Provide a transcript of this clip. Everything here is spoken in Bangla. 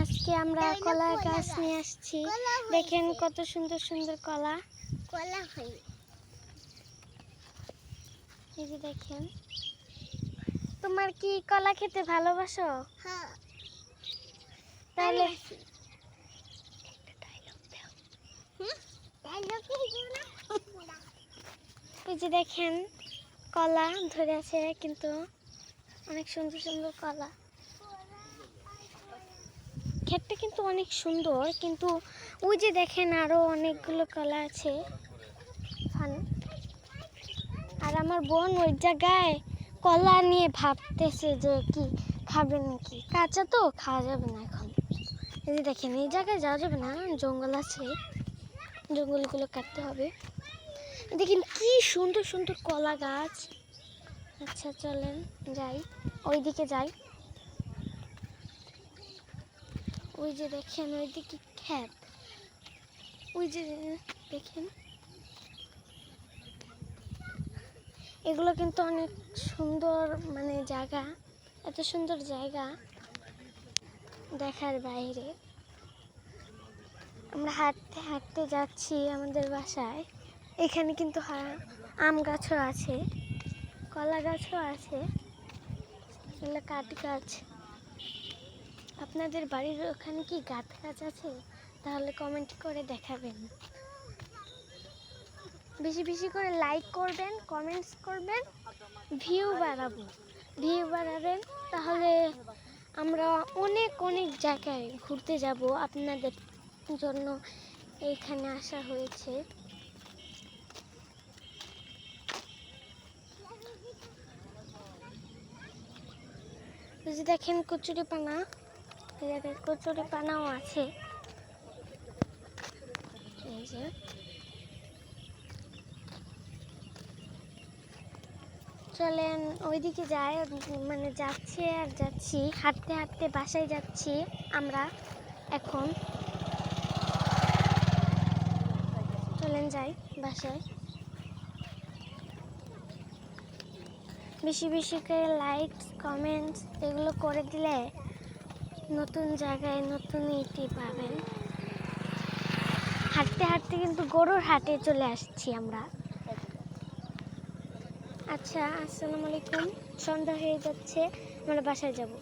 আজকে আমরা কলা গাছ নিয়ে আসছি। দেখেন কত সুন্দর সুন্দর কলা। এই যে দেখেন, তোমার কি কলা খেতে ভালোবাসো? হ্যাঁ, তাহলে এই যে দেখেন কলা ধরে আছে, কিন্তু অনেক সুন্দর সুন্দর কলা। ক্ষেতটা কিন্তু অনেক সুন্দর, কিন্তু ওই যে দেখেন আরো অনেকগুলো কলা আছে। আর আমার বোন ওই জায়গায় কলা নিয়ে ভাবতেছে যে কি খাবে নাকি। কাঁচা তো খাওয়া যাবে না এখন। এই যে দেখেন এই জায়গায় যাওয়া যাবে না, জঙ্গল আছে, জঙ্গলগুলো কাটতে হবে। দেখেন কি সুন্দর সুন্দর কলা গাছ। আচ্ছা চলেন যাই, ওইদিকে যাই। ওই যে দেখেন ওইদিকে ক্ষেত, ওই যে দেখেন এগুলো কিন্তু অনেক সুন্দর, মানে জায়গা, এত সুন্দর জায়গা দেখার বাইরে। আমরা হাঁটতে হাঁটতে যাচ্ছি আমাদের বাসায়। এখানে কিন্তু আম গাছও আছে, কলা গাছও আছে, এগুলো কাঠ গাছ। আপনাদের বাড়ির ওখানে কি গাছ গাছ আছে? তাহলে কমেন্ট করে দেখাবেন। বেশি বেশি করে লাইক করবেন, কমেন্টস করবেন, ভিউ বাড়াবেন। তাহলে আমরা অনেক অনেক জায়গায় ঘুরতে যাব। আপনাদের জন্য এইখানে আসা হয়েছে। যদি দেখেন কচুরিপানা, এই জায়গায় কচুরিপানাও আছে। এই যে চলেন ওইদিকে যাই, মানে যাচ্ছি আর যাচ্ছি, হাঁটতে হাঁটতে বাসায় যাচ্ছি আমরা এখন। চলেন যাই বাসায়। বেশি বেশি করে লাইক কমেন্টস এগুলো করে দিলে নতুন জায়গায় নতুন ইতি পাবেন। হাঁটতে হাঁটতে কিন্তু গরুর হাটে চলে আসছি আমরা। আচ্ছা, আসসালামু আলাইকুম। সন্ধ্যা হয়ে যাচ্ছে, আমরা বাসায় যাব।